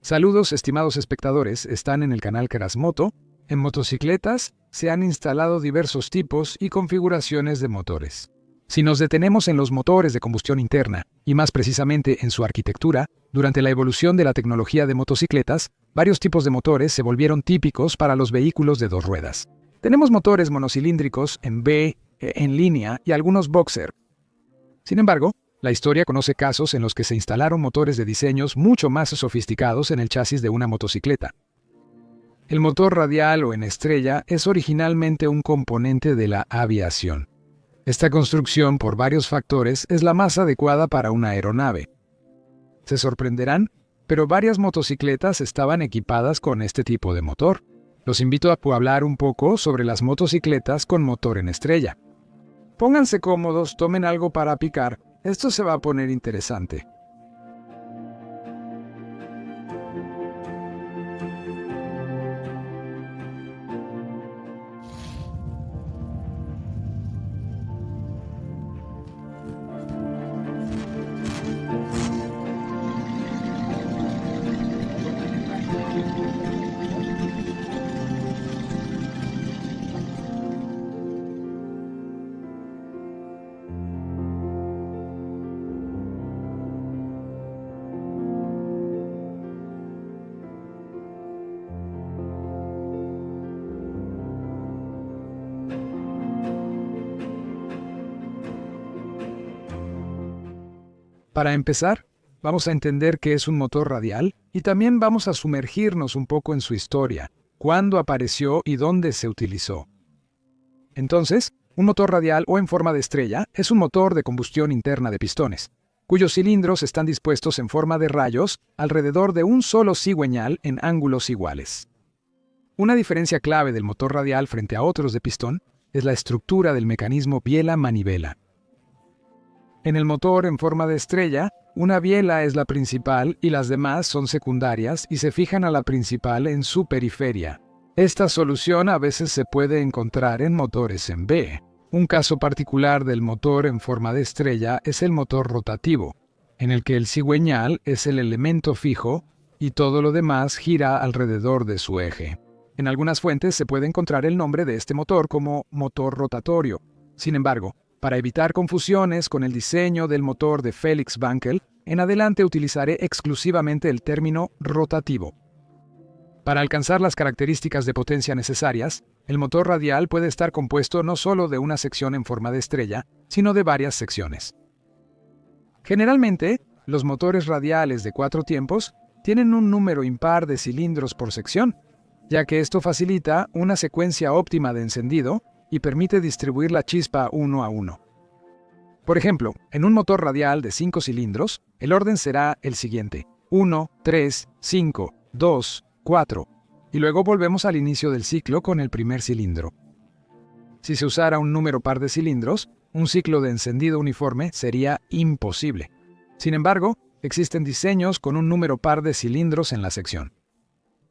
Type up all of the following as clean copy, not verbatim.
Saludos, estimados espectadores, están en el canal Kerasmoto. En motocicletas se han instalado diversos tipos y configuraciones de motores. Si nos detenemos en los motores de combustión interna, y más precisamente en su arquitectura, durante la evolución de la tecnología de motocicletas, varios tipos de motores se volvieron típicos para los vehículos de dos ruedas. Tenemos motores monocilíndricos en V, en línea y algunos boxer. Sin embargo, la historia conoce casos en los que se instalaron motores de diseños mucho más sofisticados en el chasis de una motocicleta. El motor radial o en estrella es originalmente un componente de la aviación. Esta construcción, por varios factores, es la más adecuada para una aeronave. Se sorprenderán, pero varias motocicletas estaban equipadas con este tipo de motor. Los invito a hablar un poco sobre las motocicletas con motor en estrella. Pónganse cómodos, tomen algo para picar. Esto se va a poner interesante. Para empezar, vamos a entender qué es un motor radial y también vamos a sumergirnos un poco en su historia, cuándo apareció y dónde se utilizó. Entonces, un motor radial o en forma de estrella es un motor de combustión interna de pistones, cuyos cilindros están dispuestos en forma de rayos alrededor de un solo cigüeñal en ángulos iguales. Una diferencia clave del motor radial frente a otros de pistón es la estructura del mecanismo biela-manivela. En el motor en forma de estrella, una biela es la principal y las demás son secundarias y se fijan a la principal en su periferia. Esta solución a veces se puede encontrar en motores en V. Un caso particular del motor en forma de estrella es el motor rotativo, en el que el cigüeñal es el elemento fijo y todo lo demás gira alrededor de su eje. En algunas fuentes se puede encontrar el nombre de este motor como motor rotatorio. Sin embargo, para evitar confusiones con el diseño del motor de Felix Wankel, en adelante utilizaré exclusivamente el término rotativo. Para alcanzar las características de potencia necesarias, el motor radial puede estar compuesto no solo de una sección en forma de estrella, sino de varias secciones. Generalmente, los motores radiales de 4 tiempos tienen un número impar de cilindros por sección, ya que esto facilita una secuencia óptima de encendido y permite distribuir la chispa uno a uno. Por ejemplo, en un motor radial de 5 cilindros, el orden será el siguiente: 1, 3, 5, 2, 4, y luego volvemos al inicio del ciclo con el primer cilindro. Si se usara un número par de cilindros, un ciclo de encendido uniforme sería imposible. Sin embargo, existen diseños con un número par de cilindros en la sección.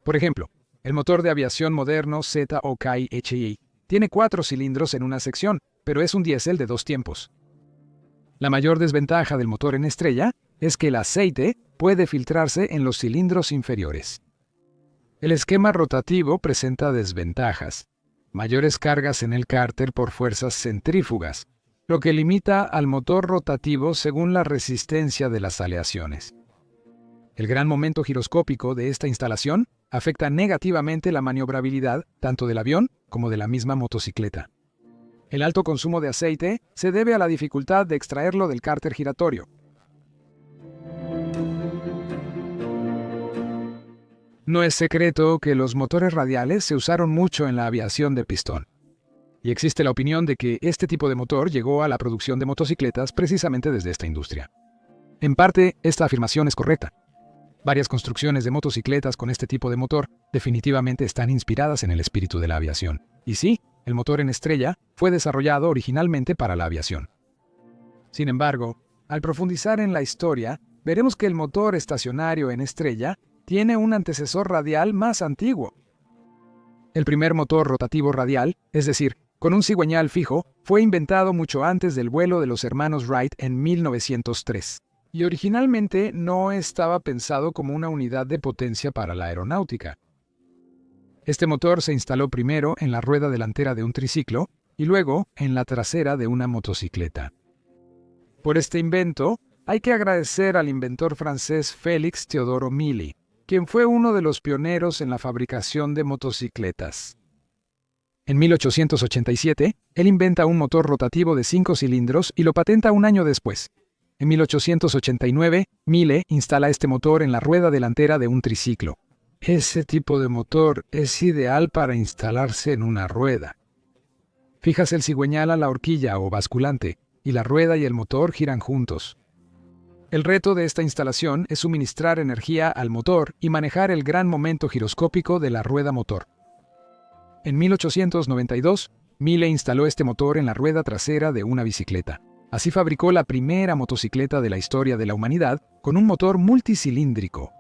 Por ejemplo, el motor de aviación moderno ZOKI tiene 4 cilindros en una sección, pero es un diésel de 2 tiempos. La mayor desventaja del motor en estrella es que el aceite puede filtrarse en los cilindros inferiores. El esquema rotativo presenta desventajas: mayores cargas en el cárter por fuerzas centrífugas, lo que limita al motor rotativo según la resistencia de las aleaciones. El gran momento giroscópico de esta instalación afecta negativamente la maniobrabilidad tanto del avión como de la misma motocicleta. El alto consumo de aceite se debe a la dificultad de extraerlo del cárter giratorio. No es secreto que los motores radiales se usaron mucho en la aviación de pistón. Y existe la opinión de que este tipo de motor llegó a la producción de motocicletas precisamente desde esta industria. En parte, esta afirmación es correcta. Varias construcciones de motocicletas con este tipo de motor definitivamente están inspiradas en el espíritu de la aviación. Y sí, el motor en estrella fue desarrollado originalmente para la aviación. Sin embargo, al profundizar en la historia, veremos que el motor estacionario en estrella tiene un antecesor radial más antiguo. El primer motor rotativo radial, es decir, con un cigüeñal fijo, fue inventado mucho antes del vuelo de los hermanos Wright en 1903. y originalmente no estaba pensado como una unidad de potencia para la aeronáutica. Este motor se instaló primero en la rueda delantera de un triciclo y luego en la trasera de una motocicleta. Por este invento, hay que agradecer al inventor francés Félix Teodoro Mille, quien fue uno de los pioneros en la fabricación de motocicletas. En 1887, él inventa un motor rotativo de 5 cilindros y lo patenta un año después. En 1889, Mille instala este motor en la rueda delantera de un triciclo. Ese tipo de motor es ideal para instalarse en una rueda. Fijas el cigüeñal a la horquilla o basculante, y la rueda y el motor giran juntos. El reto de esta instalación es suministrar energía al motor y manejar el gran momento giroscópico de la rueda motor. En 1892, Mille instaló este motor en la rueda trasera de una bicicleta. Así fabricó la primera motocicleta de la historia de la humanidad con un motor multicilíndrico.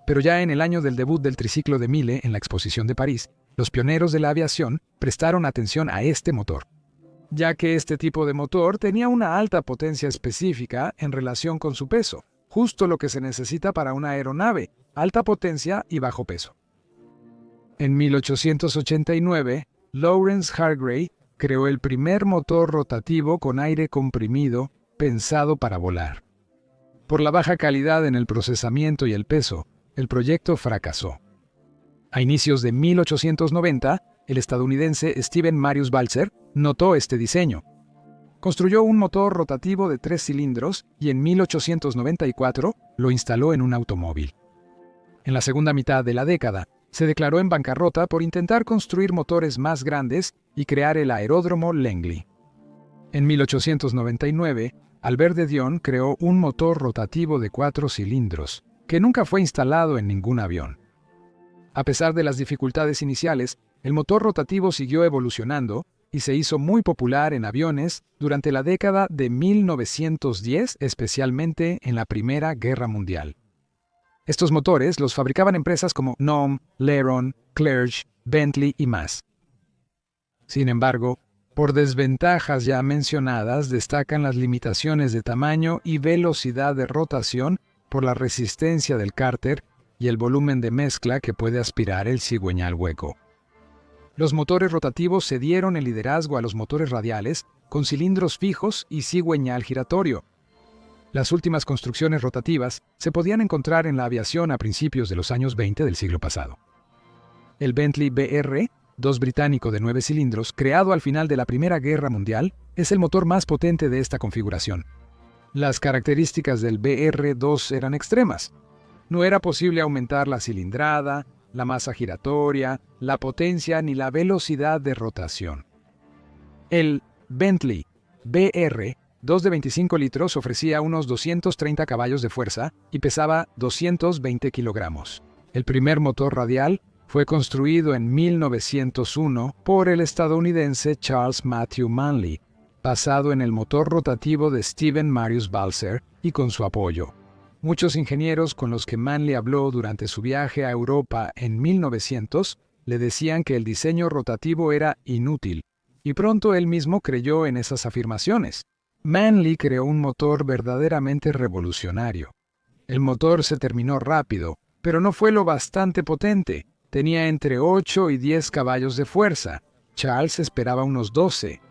Pero ya en el año del debut del triciclo de Mille en la Exposición de París, los pioneros de la aviación prestaron atención a este motor, ya que este tipo de motor tenía una alta potencia específica en relación con su peso, justo lo que se necesita para una aeronave, alta potencia y bajo peso. En 1889, Lawrence Hargrave creó el primer motor rotativo con aire comprimido pensado para volar. Por la baja calidad en el procesamiento y el peso, el proyecto fracasó. A inicios de 1890, el estadounidense Stephen Marius Balzer notó este diseño. Construyó un motor rotativo de 3 cilindros y en 1894 lo instaló en un automóvil. En la segunda mitad de la década, se declaró en bancarrota por intentar construir motores más grandes y crear el aeródromo Langley. En 1899, Albert de Dion creó un motor rotativo de 4 cilindros, que nunca fue instalado en ningún avión. A pesar de las dificultades iniciales, el motor rotativo siguió evolucionando y se hizo muy popular en aviones durante la década de 1910, especialmente en la Primera Guerra Mundial. Estos motores los fabricaban empresas como Gnome, Leron, Clerge, Bentley y más. Sin embargo, por desventajas ya mencionadas, destacan las limitaciones de tamaño y velocidad de rotación por la resistencia del cárter y el volumen de mezcla que puede aspirar el cigüeñal hueco. Los motores rotativos cedieron el liderazgo a los motores radiales con cilindros fijos y cigüeñal giratorio. Las últimas construcciones rotativas se podían encontrar en la aviación a principios de los años 20 del siglo pasado. El Bentley BR-2 británico de 9 cilindros, creado al final de la Primera Guerra Mundial, es el motor más potente de esta configuración. Las características del BR-2 eran extremas. No era posible aumentar la cilindrada, la masa giratoria, la potencia ni la velocidad de rotación. El Bentley BR-2 de 25 litros ofrecía unos 230 caballos de fuerza y pesaba 220 kilogramos. El primer motor radial fue construido en 1901 por el estadounidense Charles Matthew Manley, basado en el motor rotativo de Stephen Marius Balzer y con su apoyo. Muchos ingenieros con los que Manley habló durante su viaje a Europa en 1900 le decían que el diseño rotativo era inútil, y pronto él mismo creyó en esas afirmaciones. Manley creó un motor verdaderamente revolucionario. El motor se terminó rápido, pero no fue lo bastante potente. Tenía entre 8 y 10 caballos de fuerza. Charles esperaba unos 12.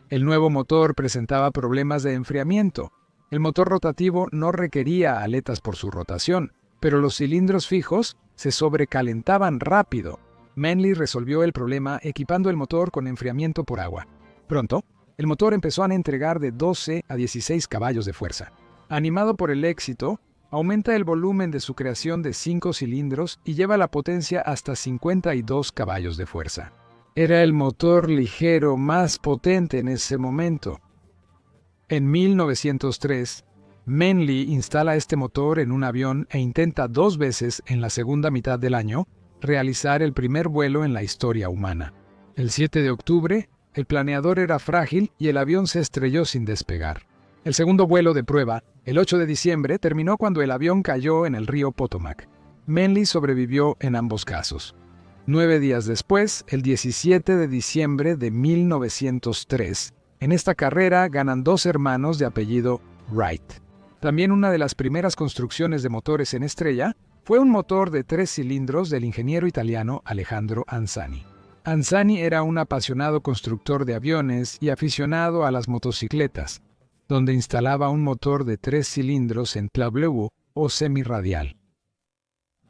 El nuevo motor presentaba problemas de enfriamiento. El motor rotativo no requería aletas por su rotación, pero los cilindros fijos se sobrecalentaban rápido. Manley resolvió el problema equipando el motor con enfriamiento por agua. Pronto, el motor empezó a entregar de 12 a 16 caballos de fuerza. Animado por el éxito, aumenta el volumen de su creación de 5 cilindros y lleva la potencia hasta 52 caballos de fuerza. Era el motor ligero más potente en ese momento. En 1903, Manley instala este motor en un avión e intenta 2 veces en la segunda mitad del año realizar el primer vuelo en la historia humana. El 7 de octubre, el planeador era frágil y el avión se estrelló sin despegar. El segundo vuelo de prueba, el 8 de diciembre, terminó cuando el avión cayó en el río Potomac. Manley sobrevivió en ambos casos. 9 días después, el 17 de diciembre de 1903, en esta carrera ganan 2 hermanos de apellido Wright. También una de las primeras construcciones de motores en estrella fue un motor de 3 cilindros del ingeniero italiano Alejandro Anzani. Anzani era un apasionado constructor de aviones y aficionado a las motocicletas, donde instalaba un motor de 3 cilindros en W o semirradial.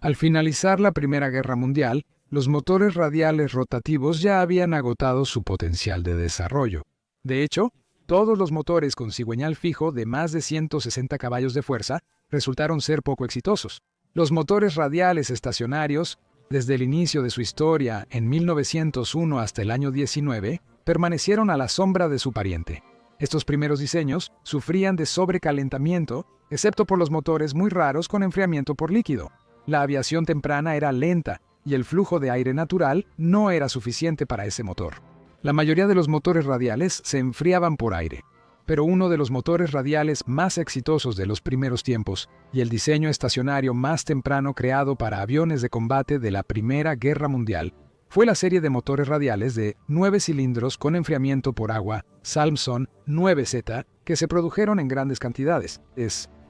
Al finalizar la Primera Guerra Mundial, los motores radiales rotativos ya habían agotado su potencial de desarrollo. De hecho, todos los motores con cigüeñal fijo de más de 160 caballos de fuerza resultaron ser poco exitosos. Los motores radiales estacionarios, desde el inicio de su historia en 1901 hasta el año 19, permanecieron a la sombra de su pariente. Estos primeros diseños sufrían de sobrecalentamiento, excepto por los motores muy raros con enfriamiento por líquido. La aviación temprana era lenta y el flujo de aire natural no era suficiente para ese motor. La mayoría de los motores radiales se enfriaban por aire, pero uno de los motores radiales más exitosos de los primeros tiempos y el diseño estacionario más temprano creado para aviones de combate de la Primera Guerra Mundial fue la serie de motores radiales de 9 cilindros con enfriamiento por agua Salmson 9Z que se produjeron en grandes cantidades.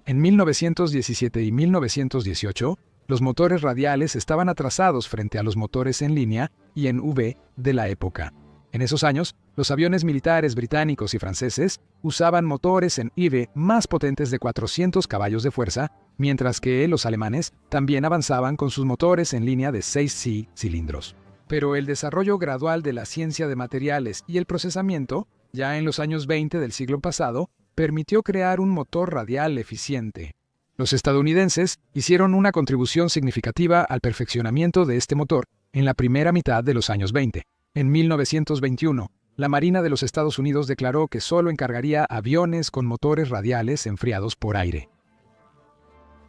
En 1917 y 1918, los motores radiales estaban atrasados frente a los motores en línea y en V de la época. En esos años, los aviones militares británicos y franceses usaban motores en IV más potentes de 400 caballos de fuerza, mientras que los alemanes también avanzaban con sus motores en línea de 6 cilindros. Pero el desarrollo gradual de la ciencia de materiales y el procesamiento, ya en los años 20 del siglo pasado, permitió crear un motor radial eficiente. Los estadounidenses hicieron una contribución significativa al perfeccionamiento de este motor en la primera mitad de los años 20. En 1921, la Marina de los Estados Unidos declaró que solo encargaría aviones con motores radiales enfriados por aire.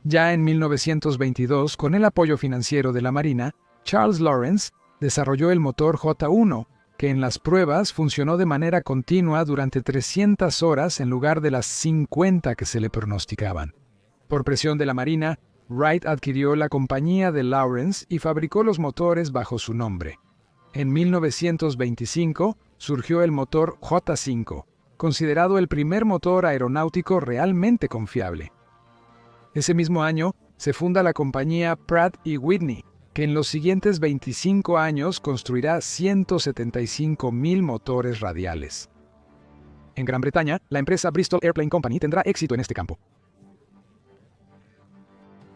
Ya en 1922, con el apoyo financiero de la Marina, Charles Lawrence desarrolló el motor J1, que en las pruebas funcionó de manera continua durante 300 horas en lugar de las 50 que se le pronosticaban. Por presión de la Marina, Wright adquirió la compañía de Lawrence y fabricó los motores bajo su nombre. En 1925 surgió el motor J5, considerado el primer motor aeronáutico realmente confiable. Ese mismo año se funda la compañía Pratt & Whitney, que en los siguientes 25 años construirá 175,000 motores radiales. En Gran Bretaña, la empresa Bristol Airplane Company tendrá éxito en este campo.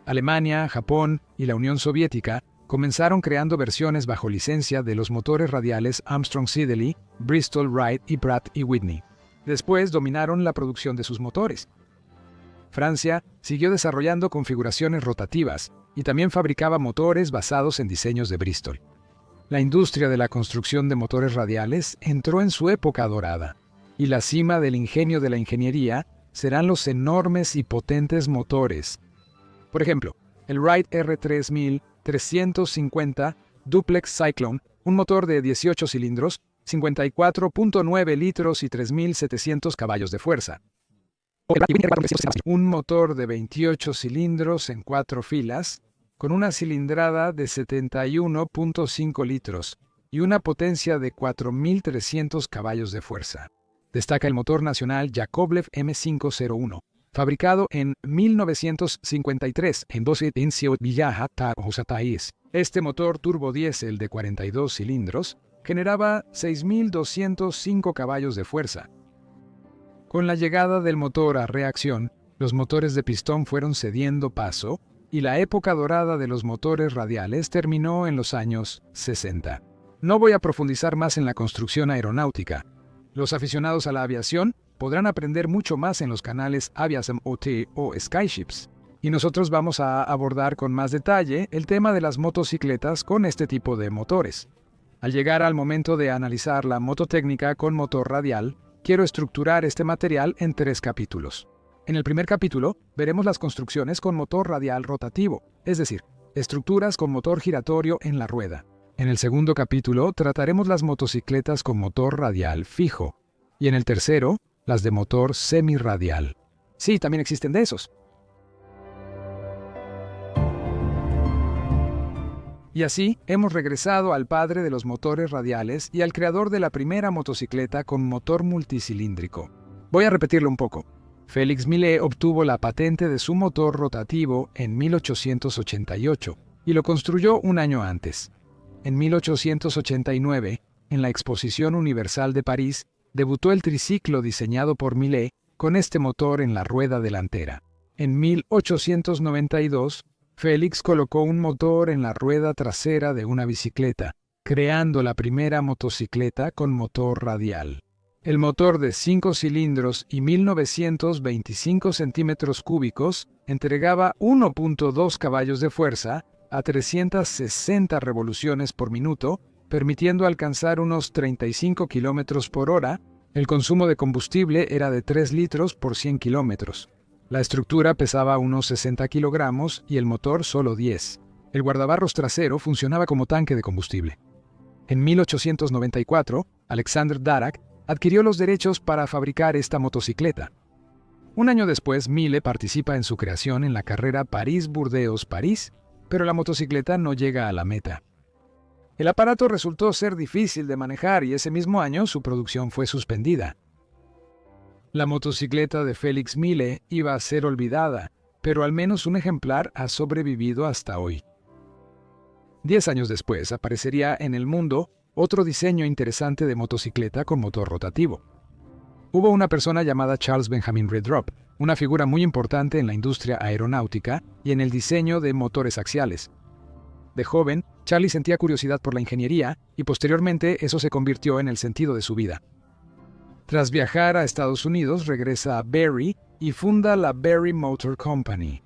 Alemania, Japón y la Unión Soviética comenzaron creando versiones bajo licencia de los motores radiales Armstrong-Siddeley, Bristol-Wright y Pratt & Whitney. Después dominaron la producción de sus motores. Francia siguió desarrollando configuraciones rotativas y también fabricaba motores basados en diseños de Bristol. La industria de la construcción de motores radiales entró en su época dorada, y la cima del ingenio de la ingeniería serán los enormes y potentes motores. Por ejemplo, el Wright R3350 Duplex Cyclone, un motor de 18 cilindros, 54.9 litros y 3.700 caballos de fuerza. Un motor de 28 cilindros en 4 filas, con una cilindrada de 71.5 litros y una potencia de 4.300 caballos de fuerza. Destaca el motor nacional Yakovlev M501, fabricado en 1953 en Villaja, Taís. Este motor turbodiesel de 42 cilindros generaba 6.205 caballos de fuerza. Con la llegada del motor a reacción, los motores de pistón fueron cediendo paso y la época dorada de los motores radiales terminó en los años 60. No voy a profundizar más en la construcción aeronáutica. Los aficionados a la aviación podrán aprender mucho más en los canales Aviasm OT o Skyships. Y nosotros vamos a abordar con más detalle el tema de las motocicletas con este tipo de motores. Al llegar al momento de analizar la mototécnica con motor radial, quiero estructurar este material en 3 capítulos. En el primer capítulo veremos las construcciones con motor radial rotativo, es decir, estructuras con motor giratorio en la rueda. En el segundo capítulo trataremos las motocicletas con motor radial fijo. Y en el tercero, las de motor semirradial. Sí, también existen de esos. Y así hemos regresado al padre de los motores radiales y al creador de la primera motocicleta con motor multicilíndrico. Voy a repetirlo un poco. Félix Millet obtuvo la patente de su motor rotativo en 1888 y lo construyó un año antes. En 1889, en la Exposición Universal de París, debutó el triciclo diseñado por Millet con este motor en la rueda delantera. En 1892, Félix colocó un motor en la rueda trasera de una bicicleta, creando la primera motocicleta con motor radial. El motor de 5 cilindros y 1925 centímetros cúbicos entregaba 1.2 caballos de fuerza a 360 revoluciones por minuto, permitiendo alcanzar unos 35 kilómetros por hora. El consumo de combustible era de 3 litros por 100 kilómetros. La estructura pesaba unos 60 kilogramos y el motor solo 10. El guardabarros trasero funcionaba como tanque de combustible. En 1894, Alexander Darac adquirió los derechos para fabricar esta motocicleta. Un año después, Millet participa en su creación en la carrera París-Burdeos-París, pero la motocicleta no llega a la meta. El aparato resultó ser difícil de manejar y ese mismo año su producción fue suspendida. La motocicleta de Félix Millet iba a ser olvidada, pero al menos un ejemplar ha sobrevivido hasta hoy. 10 años después aparecería en el mundo otro diseño interesante de motocicleta con motor rotativo. Hubo una persona llamada Charles Benjamin Redrup, una figura muy importante en la industria aeronáutica y en el diseño de motores axiales. De joven, Charlie sentía curiosidad por la ingeniería y posteriormente eso se convirtió en el sentido de su vida. Tras viajar a Estados Unidos, regresa a Berry y funda la Berry Motor Company.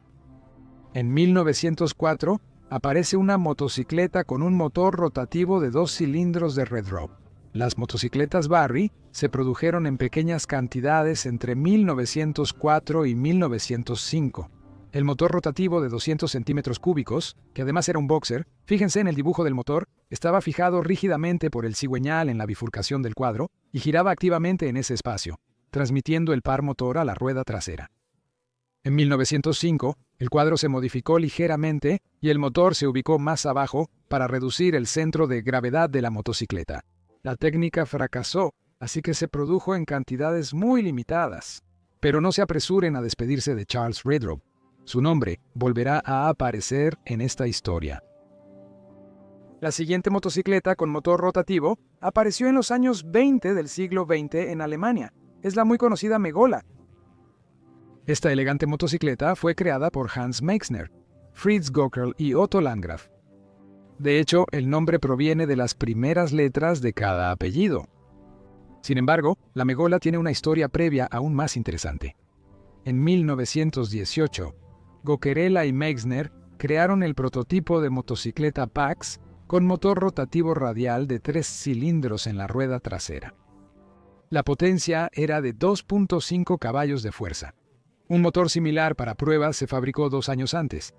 En 1904, aparece una motocicleta con un motor rotativo de 2 cilindros de Redrup. Las motocicletas Barry se produjeron en pequeñas cantidades entre 1904 y 1905. El motor rotativo de 200 centímetros cúbicos, que además era un boxer, fíjense en el dibujo del motor, estaba fijado rígidamente por el cigüeñal en la bifurcación del cuadro y giraba activamente en ese espacio, transmitiendo el par motor a la rueda trasera. En 1905, el cuadro se modificó ligeramente y el motor se ubicó más abajo para reducir el centro de gravedad de la motocicleta. La técnica fracasó, así que se produjo en cantidades muy limitadas. Pero no se apresuren a despedirse de Charles Redrup. Su nombre volverá a aparecer en esta historia. La siguiente motocicleta con motor rotativo apareció en los años 20 del siglo XX en Alemania. Es la muy conocida Megola. Esta elegante motocicleta fue creada por Hans Meixner, Fritz Gockerl y Otto Landgraf. De hecho, el nombre proviene de las primeras letras de cada apellido. Sin embargo, la Megola tiene una historia previa aún más interesante. En 1918, Gockerella y Meixner crearon el prototipo de motocicleta Pax con motor rotativo radial de 3 cilindros en la rueda trasera. La potencia era de 2.5 caballos de fuerza. Un motor similar para pruebas se fabricó 2 años antes.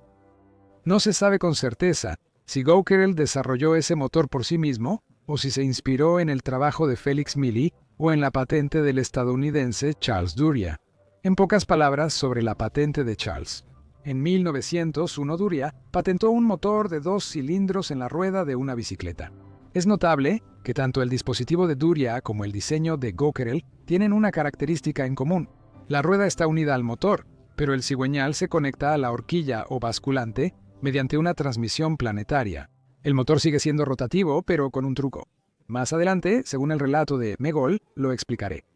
No se sabe con certeza si Gockerell desarrolló ese motor por sí mismo o si se inspiró en el trabajo de Félix Millet o en la patente del estadounidense Charles Duria. En pocas palabras, sobre la patente de Charles. En 1901, Duria patentó un motor de 2 cilindros en la rueda de una bicicleta. Es notable que tanto el dispositivo de Duria como el diseño de Gockerell tienen una característica en común. La rueda está unida al motor, pero el cigüeñal se conecta a la horquilla o basculante mediante una transmisión planetaria. El motor sigue siendo rotativo, pero con un truco. Más adelante, según el relato de Megol, lo explicaré.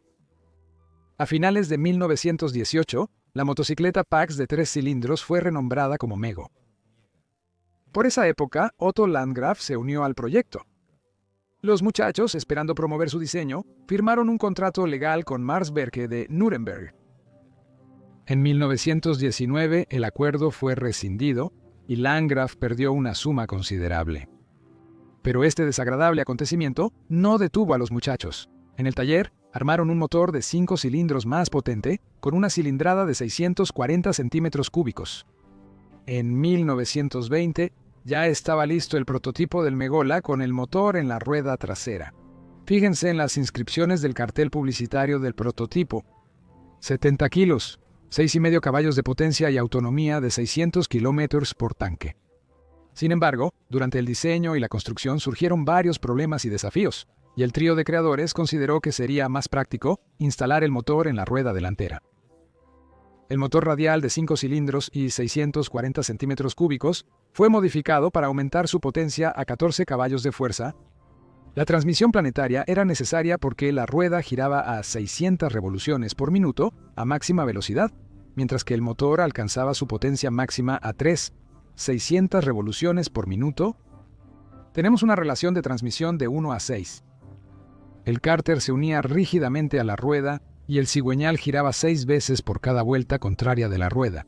A finales de 1918, la motocicleta Pax de 3 cilindros fue renombrada como Mego. Por esa época, Otto Landgraf se unió al proyecto. Los muchachos, esperando promover su diseño, firmaron un contrato legal con Mars Berke de Nuremberg. En 1919, el acuerdo fue rescindido y Landgraf perdió una suma considerable. Pero este desagradable acontecimiento no detuvo a los muchachos. En el taller, armaron un motor de 5 cilindros más potente, con una cilindrada de 640 centímetros cúbicos. En 1920, ya estaba listo el prototipo del Megola con el motor en la rueda trasera. Fíjense en las inscripciones del cartel publicitario del prototipo. 70 kilos, 6,5 caballos de potencia y autonomía de 600 kilómetros por tanque. Sin embargo, durante el diseño y la construcción surgieron varios problemas y desafíos, y el trío de creadores consideró que sería más práctico instalar el motor en la rueda delantera. El motor radial de 5 cilindros y 640 centímetros cúbicos fue modificado para aumentar su potencia a 14 caballos de fuerza. La transmisión planetaria era necesaria porque la rueda giraba a 600 revoluciones por minuto a máxima velocidad, mientras que el motor alcanzaba su potencia máxima a 600 revoluciones por minuto. Tenemos una relación de transmisión de 1 a 6. El cárter se unía rígidamente a la rueda y el cigüeñal giraba 6 veces por cada vuelta contraria de la rueda.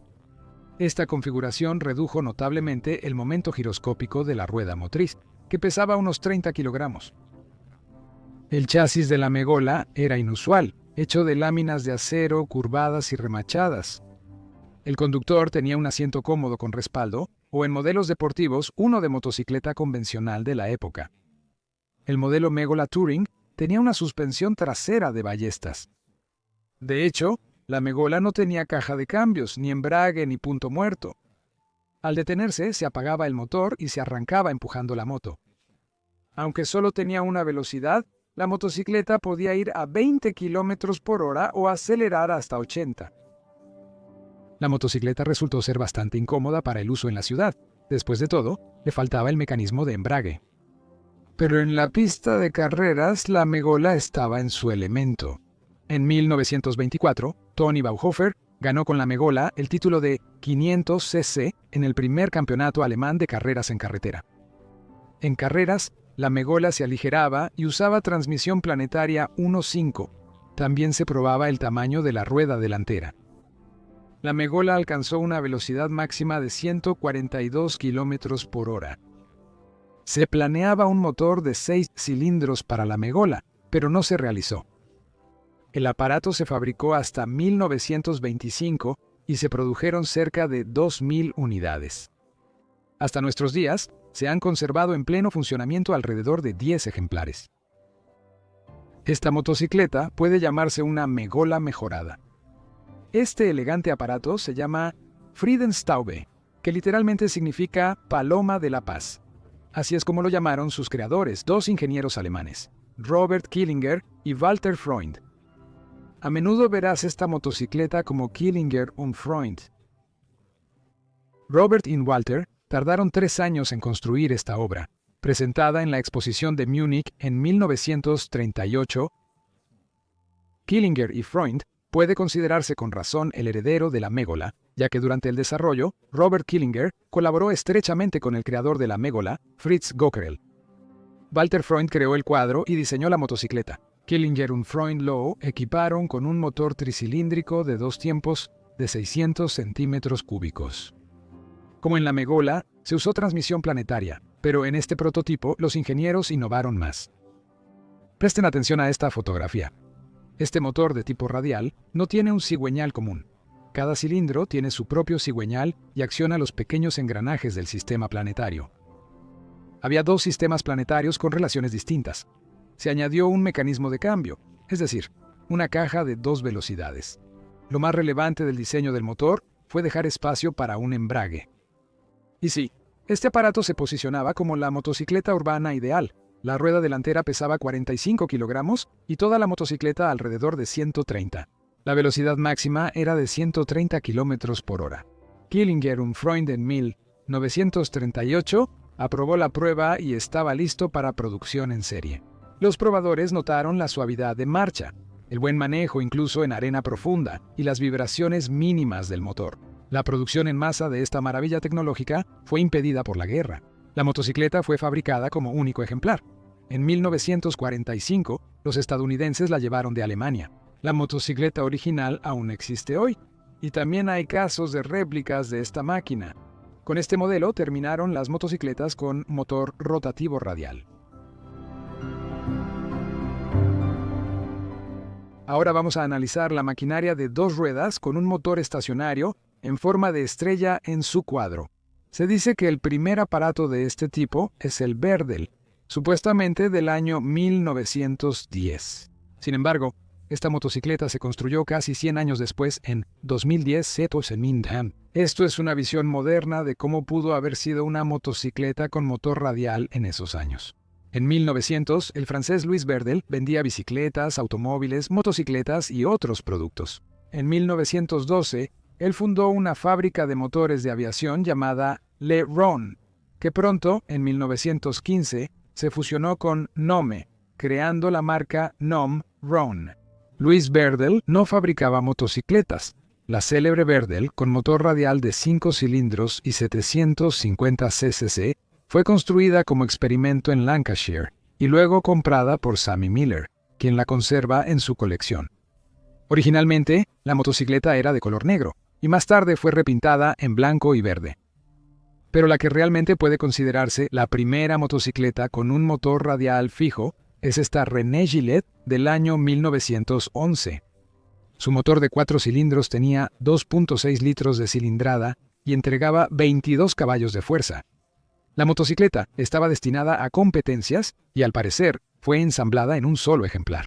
Esta configuración redujo notablemente el momento giroscópico de la rueda motriz, que pesaba unos 30 kilogramos. El chasis de la Megola era inusual, hecho de láminas de acero curvadas y remachadas. El conductor tenía un asiento cómodo con respaldo, o en modelos deportivos, uno de motocicleta convencional de la época. El modelo Megola Touring tenía una suspensión trasera de ballestas. De hecho, la Megola no tenía caja de cambios, ni embrague, ni punto muerto. Al detenerse, se apagaba el motor y se arrancaba empujando la moto. Aunque solo tenía una velocidad, la motocicleta podía ir a 20 kilómetros por hora o acelerar hasta 80. La motocicleta resultó ser bastante incómoda para el uso en la ciudad. Después de todo, le faltaba el mecanismo de embrague. Pero en la pista de carreras, la Megola estaba en su elemento. En 1924, Tony Bauhofer ganó con la Megola el título de 500cc en el primer campeonato alemán de carreras en carretera. En carreras, la Megola se aligeraba y usaba transmisión planetaria 1.5. También se probaba el tamaño de la rueda delantera. La Megola alcanzó una velocidad máxima de 142 kilómetros por hora. Se planeaba un motor de 6 cilindros para la Megola, pero no se realizó. El aparato se fabricó hasta 1925 y se produjeron cerca de 2.000 unidades. Hasta nuestros días, se han conservado en pleno funcionamiento alrededor de 10 ejemplares. Esta motocicleta puede llamarse una Megola mejorada. Este elegante aparato se llama Friedenstaube, que literalmente significa Paloma de la Paz. Así es como lo llamaron sus creadores, dos ingenieros alemanes, Robert Killinger y Walter Freund. A menudo verás esta motocicleta como Killinger und Freund. Robert y Walter tardaron 3 años en construir esta obra, presentada en la exposición de Múnich en 1938. Killinger y Freund puede considerarse con razón el heredero de la Megola, ya que durante el desarrollo, Robert Killinger colaboró estrechamente con el creador de la Megola, Fritz Gockerl. Walter Freund creó el cuadro y diseñó la motocicleta. Killinger y Freund lo equiparon con un motor tricilíndrico de 2 tiempos de 600 centímetros cúbicos. Como en la Megola, se usó transmisión planetaria, pero en este prototipo los ingenieros innovaron más. Presten atención a esta fotografía. Este motor de tipo radial no tiene un cigüeñal común. Cada cilindro tiene su propio cigüeñal y acciona los pequeños engranajes del sistema planetario. Había 2 sistemas planetarios con relaciones distintas. Se añadió un mecanismo de cambio, es decir, una caja de 2 velocidades. Lo más relevante del diseño del motor fue dejar espacio para un embrague. Y sí, este aparato se posicionaba como la motocicleta urbana ideal. La rueda delantera pesaba 45 kilogramos y toda la motocicleta alrededor de 130. La velocidad máxima era de 130 kilómetros por hora. Killinger und Freund en 1938 aprobó la prueba y estaba listo para producción en serie. Los probadores notaron la suavidad de marcha, el buen manejo incluso en arena profunda y las vibraciones mínimas del motor. La producción en masa de esta maravilla tecnológica fue impedida por la guerra. La motocicleta fue fabricada como único ejemplar. En 1945, los estadounidenses la llevaron de Alemania. La motocicleta original aún existe hoy, y también hay casos de réplicas de esta máquina. Con este modelo terminaron las motocicletas con motor rotativo radial. Ahora vamos a analizar la maquinaria de 2 ruedas con un motor estacionario en forma de estrella en su cuadro. Se dice que el primer aparato de este tipo es el Berdel, supuestamente del año 1910. Sin embargo, esta motocicleta se construyó casi 100 años después, en 2010. Esto es una visión moderna de cómo pudo haber sido una motocicleta con motor radial en esos años. En 1900, el francés Louis Berdel vendía bicicletas, automóviles, motocicletas y otros productos. En 1912, él fundó una fábrica de motores de aviación llamada Le Ron, que pronto, en 1915, se fusionó con Gnome, creando la marca Gnome-Ron. Louis Berdel no fabricaba motocicletas. La célebre Berdel, con motor radial de 5 cilindros y 750 cc, fue construida como experimento en Lancashire y luego comprada por Sammy Miller, quien la conserva en su colección. Originalmente, la motocicleta era de color negro, y más tarde fue repintada en blanco y verde. Pero la que realmente puede considerarse la primera motocicleta con un motor radial fijo es esta René Gillette del año 1911. Su motor de 4 cilindros tenía 2.6 litros de cilindrada y entregaba 22 caballos de fuerza. La motocicleta estaba destinada a competencias y, al parecer, fue ensamblada en un solo ejemplar.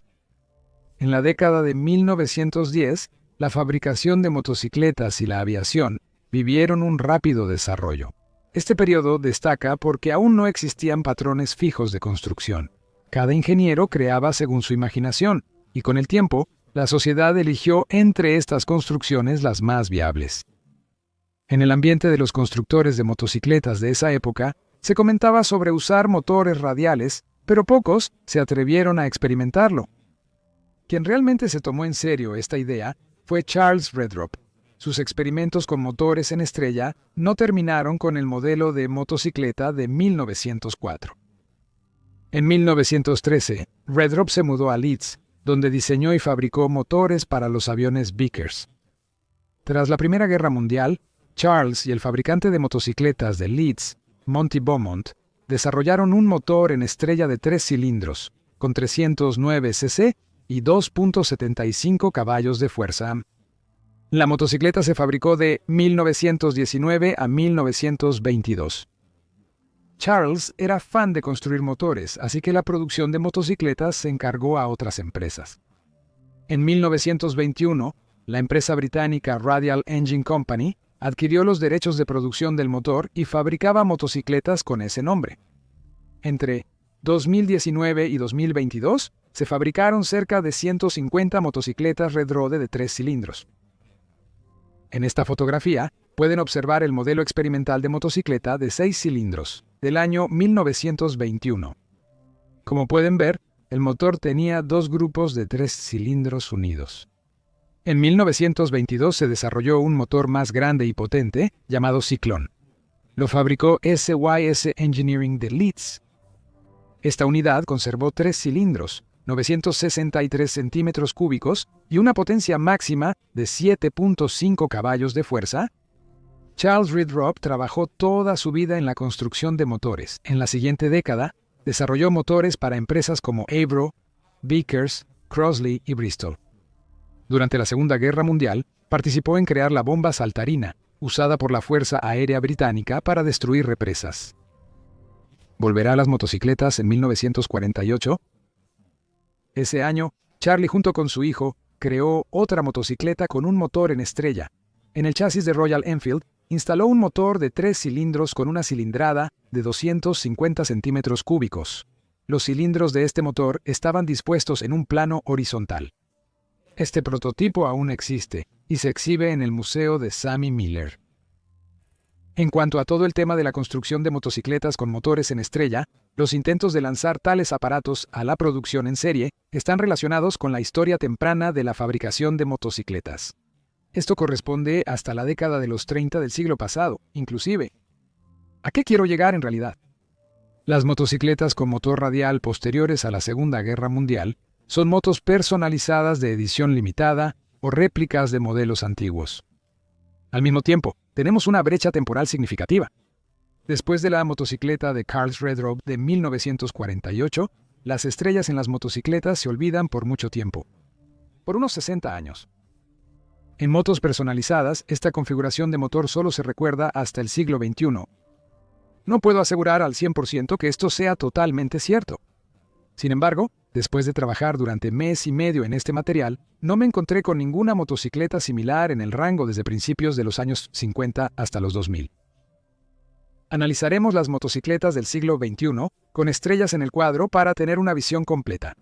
En la década de 1910, la fabricación de motocicletas y la aviación vivieron un rápido desarrollo. Este periodo destaca porque aún no existían patrones fijos de construcción. Cada ingeniero creaba según su imaginación, y con el tiempo, la sociedad eligió entre estas construcciones las más viables. En el ambiente de los constructores de motocicletas de esa época, se comentaba sobre usar motores radiales, pero pocos se atrevieron a experimentarlo. Quien realmente se tomó en serio esta idea fue Charles Redrop. Sus experimentos con motores en estrella no terminaron con el modelo de motocicleta de 1904. En 1913, Redrop se mudó a Leeds, donde diseñó y fabricó motores para los aviones Vickers. Tras la Primera Guerra Mundial, Charles y el fabricante de motocicletas de Leeds, Monty Beaumont, desarrollaron un motor en estrella de 3 cilindros, con 309 cc y 2.75 caballos de fuerza. La motocicleta se fabricó de 1919 a 1922. Charles era fan de construir motores, así que la producción de motocicletas se encargó a otras empresas. En 1921, la empresa británica Radial Engine Company adquirió los derechos de producción del motor y fabricaba motocicletas con ese nombre. Entre 2019 y 2022, se fabricaron cerca de 150 motocicletas Redrode de 3 cilindros. En esta fotografía pueden observar el modelo experimental de motocicleta de 6 cilindros, del año 1921. Como pueden ver, el motor tenía 2 grupos de 3 cilindros unidos. En 1922 se desarrolló un motor más grande y potente, llamado Cyclone. Lo fabricó SYS Engineering de Leeds. Esta unidad conservó 3 cilindros, 963 centímetros cúbicos y una potencia máxima de 7.5 caballos de fuerza. Charles Redrop trabajó toda su vida en la construcción de motores. En la siguiente década, desarrolló motores para empresas como Avro, Vickers, Crossley y Bristol. Durante la Segunda Guerra Mundial, participó en crear la bomba saltarina, usada por la Fuerza Aérea Británica para destruir represas. Volverá a las motocicletas en 1948. Ese año, Charlie junto con su hijo creó otra motocicleta con un motor en estrella. En el chasis de Royal Enfield, instaló un motor de 3 cilindros con una cilindrada de 250 centímetros cúbicos. Los cilindros de este motor estaban dispuestos en un plano horizontal. Este prototipo aún existe y se exhibe en el Museo de Sammy Miller. En cuanto a todo el tema de la construcción de motocicletas con motores en estrella, los intentos de lanzar tales aparatos a la producción en serie están relacionados con la historia temprana de la fabricación de motocicletas. Esto corresponde hasta la década de los 30 del siglo pasado, inclusive. ¿A qué quiero llegar en realidad? Las motocicletas con motor radial posteriores a la Segunda Guerra Mundial son motos personalizadas de edición limitada o réplicas de modelos antiguos. Al mismo tiempo, tenemos una brecha temporal significativa. Después de la motocicleta de Carl Redrop de 1948, las estrellas en las motocicletas se olvidan por mucho tiempo. Por unos 60 años. En motos personalizadas, esta configuración de motor solo se recuerda hasta el siglo XXI. No puedo asegurar al 100% que esto sea totalmente cierto. Sin embargo, después de trabajar durante mes y medio en este material, no me encontré con ninguna motocicleta similar en el rango desde principios de los años 50 hasta los 2000. Analizaremos las motocicletas del siglo XXI con estrellas en el cuadro para tener una visión completa.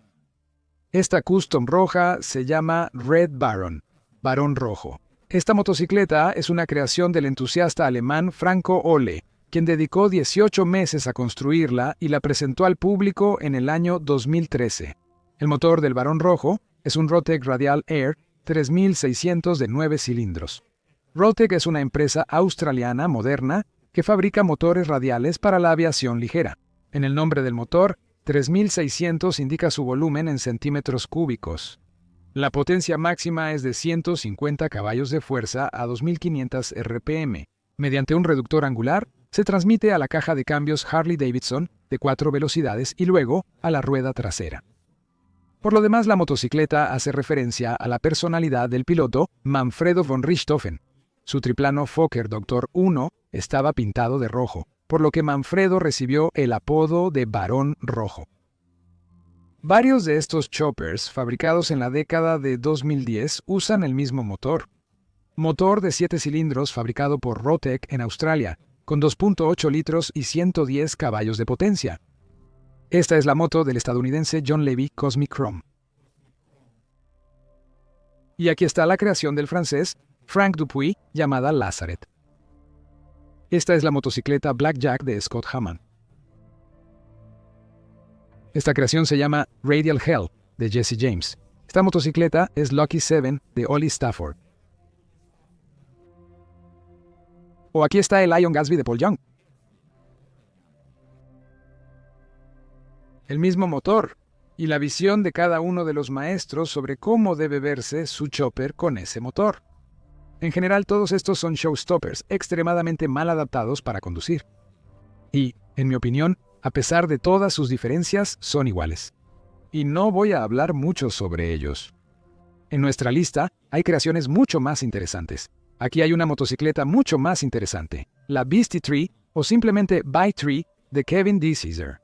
Esta custom roja se llama Red Baron, Barón Rojo. Esta motocicleta es una creación del entusiasta alemán Franco Ohle, quien dedicó 18 meses a construirla y la presentó al público en el año 2013. El motor del Barón Rojo es un Rotec Radial Air 3600 de 9 cilindros. Rotec es una empresa australiana moderna que fabrica motores radiales para la aviación ligera. En el nombre del motor, 3600 indica su volumen en centímetros cúbicos. La potencia máxima es de 150 caballos de fuerza a 2500 RPM. Mediante un reductor angular, se transmite a la caja de cambios Harley-Davidson de 4 velocidades y luego a la rueda trasera. Por lo demás, la motocicleta hace referencia a la personalidad del piloto Manfredo von Richthofen. Su triplano Fokker Doctor 1 estaba pintado de rojo, por lo que Manfredo recibió el apodo de Barón Rojo. Varios de estos choppers, fabricados en la década de 2010, usan el mismo motor. Motor de 7 cilindros fabricado por Rotec en Australia, con 2.8 litros y 110 caballos de potencia. Esta es la moto del estadounidense John Levy Cosmic Chrome. Y aquí está la creación del francés Frank Dupuy, llamada Lazaret. Esta es la motocicleta Blackjack de Scott Hammond. Esta creación se llama Radial Hell, de Jesse James. Esta motocicleta es Lucky 7, de Ollie Stafford. O aquí está el Ion Gatsby de Paul Young. El mismo motor, y la visión de cada uno de los maestros sobre cómo debe verse su chopper con ese motor. En general, todos estos son showstoppers extremadamente mal adaptados para conducir. Y, en mi opinión, a pesar de todas sus diferencias, son iguales. Y no voy a hablar mucho sobre ellos. En nuestra lista hay creaciones mucho más interesantes. Aquí hay una motocicleta mucho más interesante, la Beastie Tree o simplemente By Tree de Kevin D. Caesar.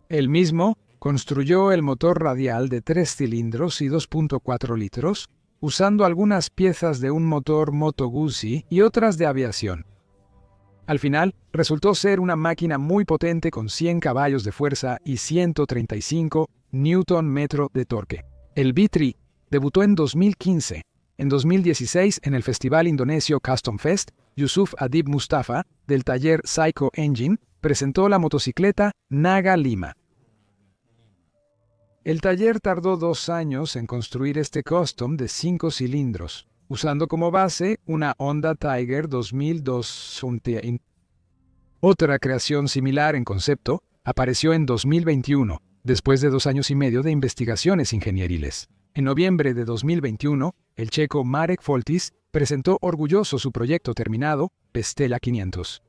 Él mismo construyó el motor radial de 3 cilindros y 2.4 litros, usando algunas piezas de un motor Moto Guzzi y otras de aviación. Al final, resultó ser una máquina muy potente con 100 caballos de fuerza y 135 Nm de torque. El B3 debutó en 2015. En 2016, en el festival indonesio Custom Fest, Yusuf Adib Mustafa, del taller Psycho Engine, presentó la motocicleta Naga Lima. El taller tardó 2 años en construir este custom de 5 cilindros, usando como base una Honda Tiger 2002. Otra creación similar en concepto apareció en 2021, después de 2 años y medio de investigaciones ingenieriles. En noviembre de 2021, el checo Marek Foltis presentó orgulloso su proyecto terminado, Vestella 500.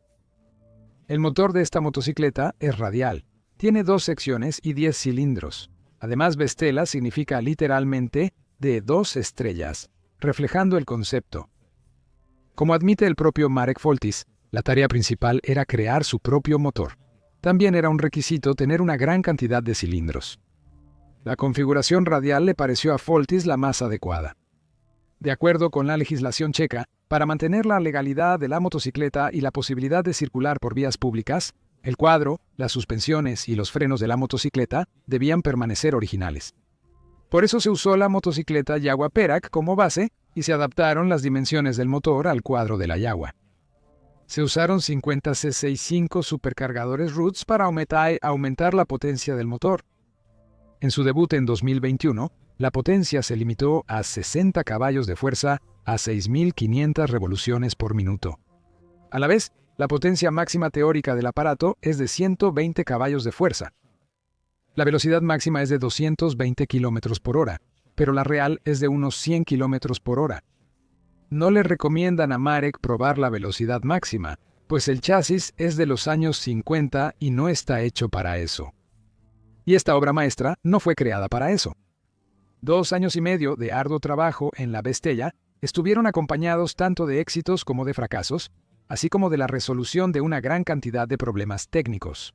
El motor de esta motocicleta es radial, tiene 2 secciones y 10 cilindros. Además, Vestella significa literalmente de 2 estrellas, reflejando el concepto. Como admite el propio Marek Foltis, la tarea principal era crear su propio motor. También era un requisito tener una gran cantidad de cilindros. La configuración radial le pareció a Foltis la más adecuada. De acuerdo con la legislación checa, para mantener la legalidad de la motocicleta y la posibilidad de circular por vías públicas, el cuadro, las suspensiones y los frenos de la motocicleta debían permanecer originales. Por eso se usó la motocicleta Jaguar Perak como base y se adaptaron las dimensiones del motor al cuadro de la Jaguar. Se usaron 50 C65 supercargadores Roots para aumentar la potencia del motor. En su debut en 2021, la potencia se limitó a 60 caballos de fuerza a 6.500 revoluciones por minuto. A la vez, la potencia máxima teórica del aparato es de 120 caballos de fuerza. La velocidad máxima es de 220 km por hora, pero la real es de unos 100 km por hora. No le recomiendan a Marek probar la velocidad máxima, pues el chasis es de los años 50 y no está hecho para eso. Y esta obra maestra no fue creada para eso. 2 años y medio de arduo trabajo en la Vestella estuvieron acompañados tanto de éxitos como de fracasos, así como de la resolución de una gran cantidad de problemas técnicos.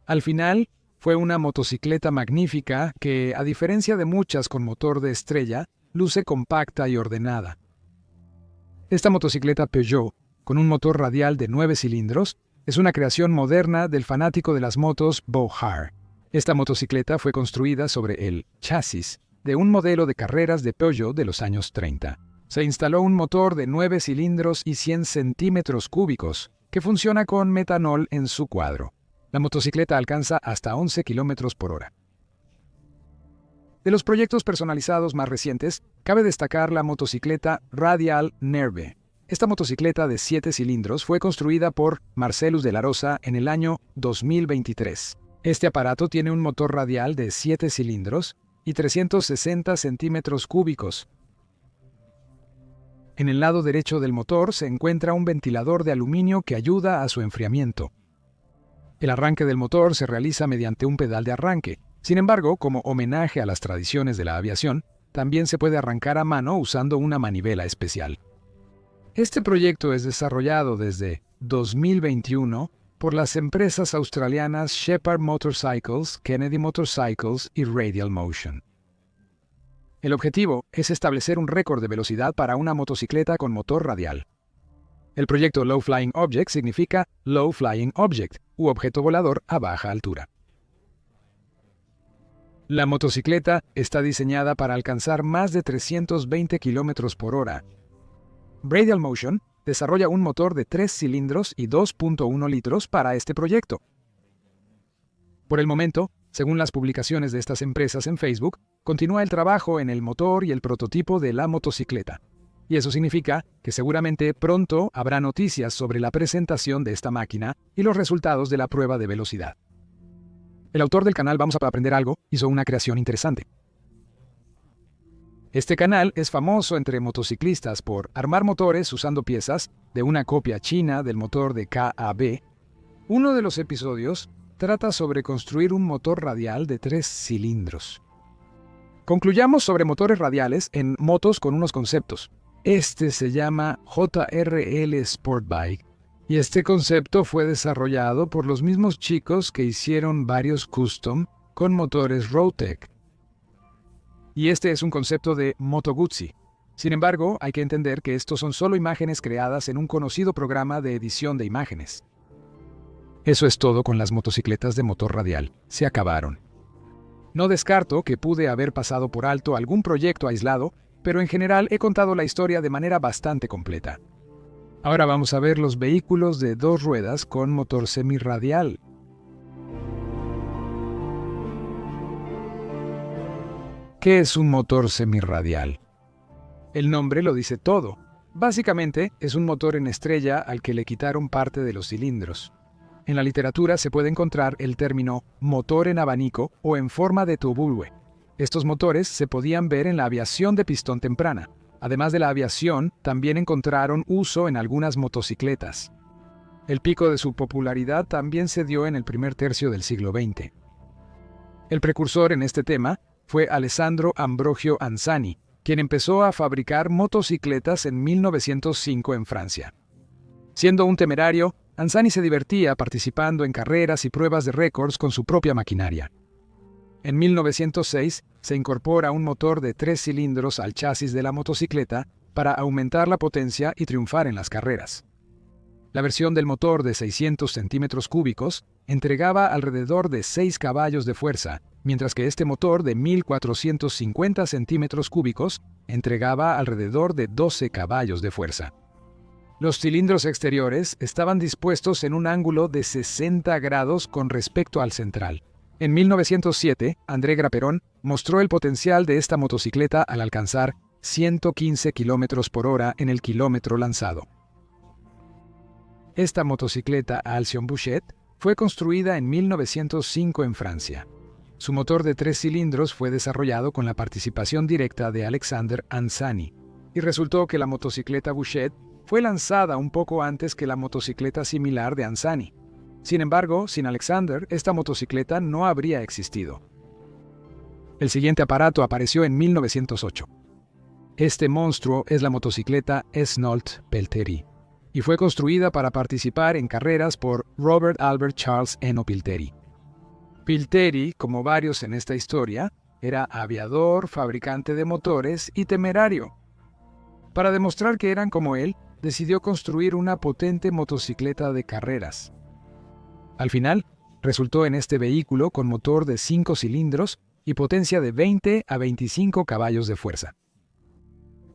Al final, fue una motocicleta magnífica que, a diferencia de muchas con motor de estrella, luce compacta y ordenada. Esta motocicleta Peugeot, con un motor radial de 9 cilindros, es una creación moderna del fanático de las motos Beau Har. Esta motocicleta fue construida sobre el chasis de un modelo de carreras de Peugeot de los años 30. Se instaló un motor de 9 cilindros y 100 centímetros cúbicos, que funciona con metanol en su cuadro. La motocicleta alcanza hasta 11 kilómetros por hora. De los proyectos personalizados más recientes, cabe destacar la motocicleta Radial Nerve. Esta motocicleta de 7 cilindros fue construida por Marcellus de la Rosa en el año 2023. Este aparato tiene un motor radial de 7 cilindros y 360 centímetros cúbicos. En el lado derecho del motor se encuentra un ventilador de aluminio que ayuda a su enfriamiento. El arranque del motor se realiza mediante un pedal de arranque. Sin embargo, como homenaje a las tradiciones de la aviación, también se puede arrancar a mano usando una manivela especial. Este proyecto es desarrollado desde 2021 por las empresas australianas Shepard Motorcycles, Kennedy Motorcycles y Radial Motion. El objetivo es establecer un récord de velocidad para una motocicleta con motor radial. El proyecto Low Flying Object significa Low Flying Object, u objeto volador a baja altura. La motocicleta está diseñada para alcanzar más de 320 km por hora. Radial Motion desarrolla un motor de 3 cilindros y 2.1 litros para este proyecto. Por el momento, según las publicaciones de estas empresas en Facebook, continúa el trabajo en el motor y el prototipo de la motocicleta. Y eso significa que seguramente pronto habrá noticias sobre la presentación de esta máquina y los resultados de la prueba de velocidad. El autor del canal Vamos a Aprender Algo hizo una creación interesante. Este canal es famoso entre motociclistas por armar motores usando piezas de una copia china del motor de KAB. Uno de los episodios trata sobre construir un motor radial de 3 cilindros. Concluyamos sobre motores radiales en motos con unos conceptos. Este se llama JRL Sport Bike, y este concepto fue desarrollado por los mismos chicos que hicieron varios custom con motores Roadtech. Y este es un concepto de Moto Guzzi. Sin embargo, hay que entender que estos son solo imágenes creadas en un conocido programa de edición de imágenes. Eso es todo con las motocicletas de motor radial. Se acabaron. No descarto que pude haber pasado por alto algún proyecto aislado, pero en general he contado la historia de manera bastante completa. Ahora vamos a ver los vehículos de 2 ruedas con motor semirradial. ¿Qué es un motor semirradial? El nombre lo dice todo. Básicamente, es un motor en estrella al que le quitaron parte de los cilindros. En la literatura se puede encontrar el término motor en abanico o en forma de tubulue. Estos motores se podían ver en la aviación de pistón temprana. Además de la aviación, también encontraron uso en algunas motocicletas. El pico de su popularidad también se dio en el primer tercio del siglo XX. El precursor en este tema fue Alessandro Ambrogio Anzani, quien empezó a fabricar motocicletas en 1905 en Francia. Siendo un temerario, Anzani se divertía participando en carreras y pruebas de récords con su propia maquinaria. En 1906 se incorpora un motor de 3 cilindros al chasis de la motocicleta para aumentar la potencia y triunfar en las carreras. La versión del motor de 600 centímetros cúbicos entregaba alrededor de 6 caballos de fuerza, mientras que este motor de 1450 centímetros cúbicos entregaba alrededor de 12 caballos de fuerza. Los cilindros exteriores estaban dispuestos en un ángulo de 60 grados con respecto al central. En 1907, André Graperón mostró el potencial de esta motocicleta al alcanzar 115 km por hora en el kilómetro lanzado. Esta motocicleta Alcyon Bouchet fue construida en 1905 en Francia. Su motor de 3 cilindros fue desarrollado con la participación directa de Alexander Anzani, y resultó que la motocicleta Bouchet fue lanzada un poco antes que la motocicleta similar de Anzani. Sin embargo, sin Alexander, esta motocicleta no habría existido. El siguiente aparato apareció en 1908. Este monstruo es la motocicleta Esnolt Pelteri, y fue construida para participar en carreras por Robert Albert Charles Eno Pilteri. Pilteri, como varios en esta historia, era aviador, fabricante de motores y temerario. Para demostrar que eran como él, decidió construir una potente motocicleta de carreras. Al final, resultó en este vehículo con motor de 5 cilindros y potencia de 20 a 25 caballos de fuerza.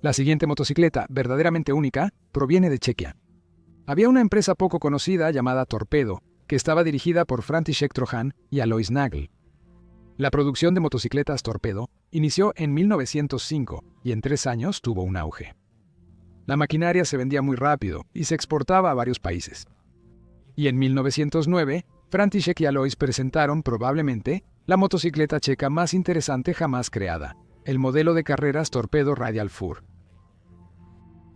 La siguiente motocicleta, verdaderamente única, proviene de Chequia. Había una empresa poco conocida llamada Torpedo, que estaba dirigida por František Trojan y Alois Nagel. La producción de motocicletas Torpedo inició en 1905 y en 3 años tuvo un auge. La maquinaria se vendía muy rápido y se exportaba a varios países. Y en 1909, František y Alois presentaron probablemente la motocicleta checa más interesante jamás creada, el modelo de carreras Torpedo Radial Fur.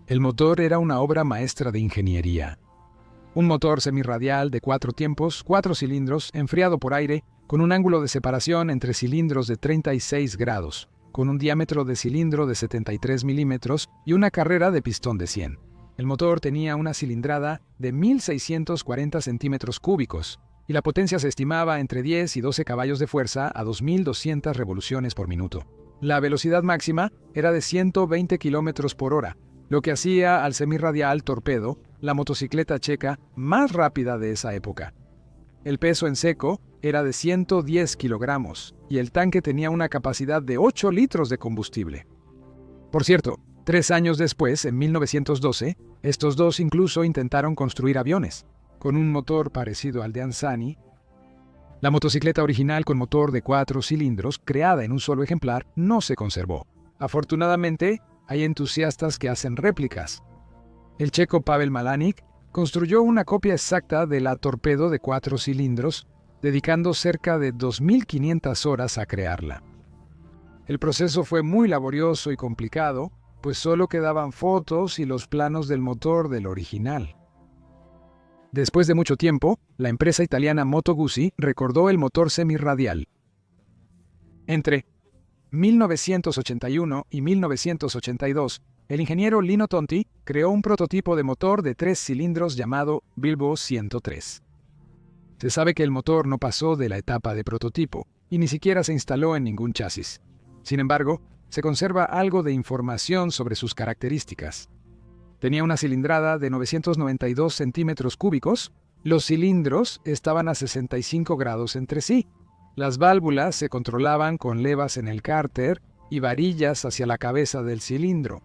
El motor era una obra maestra de ingeniería. Un motor semirradial de 4 tiempos, 4 cilindros, enfriado por aire, con un ángulo de separación entre cilindros de 36 grados, con un diámetro de cilindro de 73 milímetros y una carrera de pistón de 100. El motor tenía una cilindrada de 1.640 centímetros cúbicos y la potencia se estimaba entre 10 y 12 caballos de fuerza a 2.200 revoluciones por minuto. La velocidad máxima era de 120 kilómetros por hora, lo que hacía al semirradial Torpedo la motocicleta checa más rápida de esa época. El peso en seco era de 110 kilogramos y el tanque tenía una capacidad de 8 litros de combustible. Por cierto, 3 años después, en 1912, estos dos incluso intentaron construir aviones, con un motor parecido al de Anzani. La motocicleta original con motor de 4 cilindros, creada en un solo ejemplar, no se conservó. Afortunadamente, hay entusiastas que hacen réplicas. El checo Pavel Malaník construyó una copia exacta de la Torpedo de 4 cilindros, dedicando cerca de 2.500 horas a crearla. El proceso fue muy laborioso y complicado, pues solo quedaban fotos y los planos del motor del original. Después de mucho tiempo, la empresa italiana Moto Guzzi recordó el motor semirradial. Entre 1981 y 1982, el ingeniero Lino Tonti creó un prototipo de motor de 3 cilindros llamado Bilbo 103. Se sabe que el motor no pasó de la etapa de prototipo y ni siquiera se instaló en ningún chasis. Sin embargo, se conserva algo de información sobre sus características. Tenía una cilindrada de 992 centímetros cúbicos. Los cilindros estaban a 65 grados entre sí. Las válvulas se controlaban con levas en el cárter y varillas hacia la cabeza del cilindro.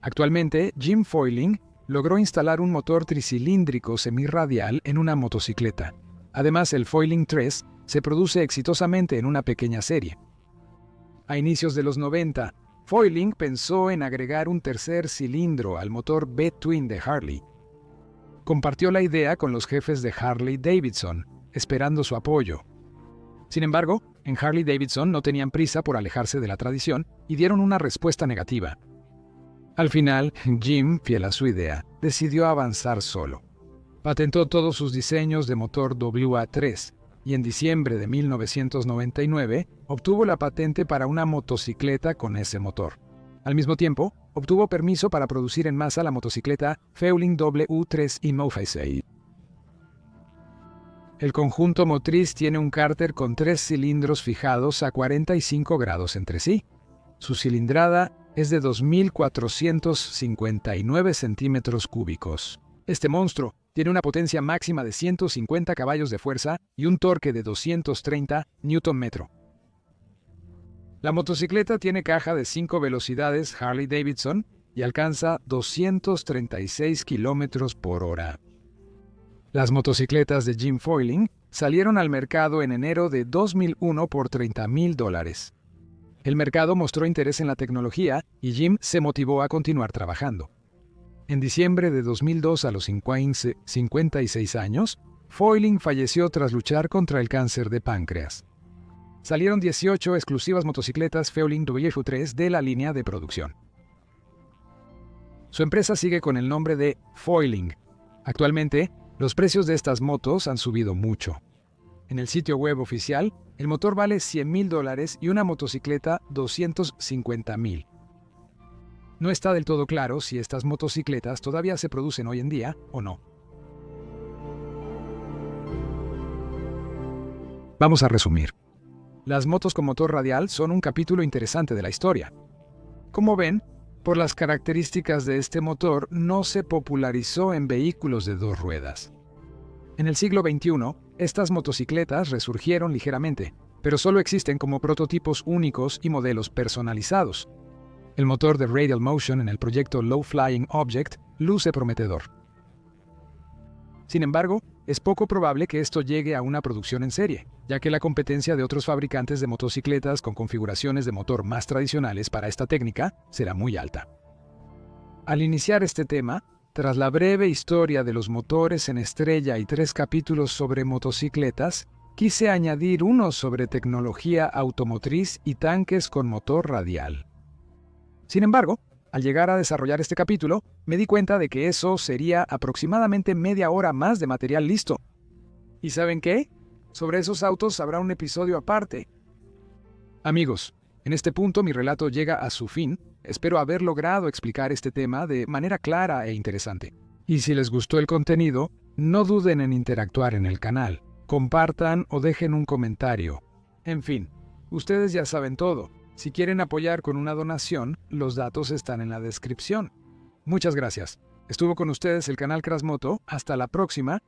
Actualmente, Jim Foiling logró instalar un motor tricilíndrico semirradial en una motocicleta. Además, el Foiling 3 se produce exitosamente en una pequeña serie. A inicios de los 90, Foiling pensó en agregar un tercer cilindro al motor B-Twin de Harley. Compartió la idea con los jefes de Harley-Davidson, esperando su apoyo. Sin embargo, en Harley-Davidson no tenían prisa por alejarse de la tradición y dieron una respuesta negativa. Al final, Jim, fiel a su idea, decidió avanzar solo. Patentó todos sus diseños de motor WA3 y en diciembre de 1999 obtuvo la patente para una motocicleta con ese motor. Al mismo tiempo, obtuvo permiso para producir en masa la motocicleta Foiling W3 y Mofasei. El conjunto motriz tiene un cárter con 3 cilindros fijados a 45 grados entre sí. Su cilindrada es de 2.459 centímetros cúbicos. Este monstruo tiene una potencia máxima de 150 caballos de fuerza y un torque de 230 Nm. La motocicleta tiene caja de 5 velocidades Harley-Davidson y alcanza 236 km por hora. Las motocicletas de Jim Foiling salieron al mercado en enero de 2001 por $30,000. El mercado mostró interés en la tecnología y Jim se motivó a continuar trabajando. En diciembre de 2002, a los 56 años, Foiling falleció tras luchar contra el cáncer de páncreas. Salieron 18 exclusivas motocicletas Foiling W3 de la línea de producción. Su empresa sigue con el nombre de Foiling. Actualmente, los precios de estas motos han subido mucho. En el sitio web oficial, el motor vale $100,000 y una motocicleta $250,000. No está del todo claro si estas motocicletas todavía se producen hoy en día o no. Vamos a resumir. Las motos con motor radial son un capítulo interesante de la historia. Como ven, por las características de este motor, no se popularizó en vehículos de 2 ruedas. En el siglo XXI, estas motocicletas resurgieron ligeramente, pero solo existen como prototipos únicos y modelos personalizados. El motor de Radial Motion en el proyecto Low Flying Object luce prometedor. Sin embargo, es poco probable que esto llegue a una producción en serie, ya que la competencia de otros fabricantes de motocicletas con configuraciones de motor más tradicionales para esta técnica será muy alta. Al iniciar este tema, tras la breve historia de los motores en estrella y 3 capítulos sobre motocicletas, quise añadir uno sobre tecnología automotriz y tanques con motor radial. Sin embargo, al llegar a desarrollar este capítulo, me di cuenta de que eso sería aproximadamente media hora más de material listo. ¿Y saben qué? Sobre esos autos habrá un episodio aparte. Amigos, en este punto mi relato llega a su fin. Espero haber logrado explicar este tema de manera clara e interesante. Y si les gustó el contenido, no duden en interactuar en el canal, compartan o dejen un comentario. En fin, ustedes ya saben todo. Si quieren apoyar con una donación, los datos están en la descripción. Muchas gracias. Estuvo con ustedes el canal Crasmoto. Hasta la próxima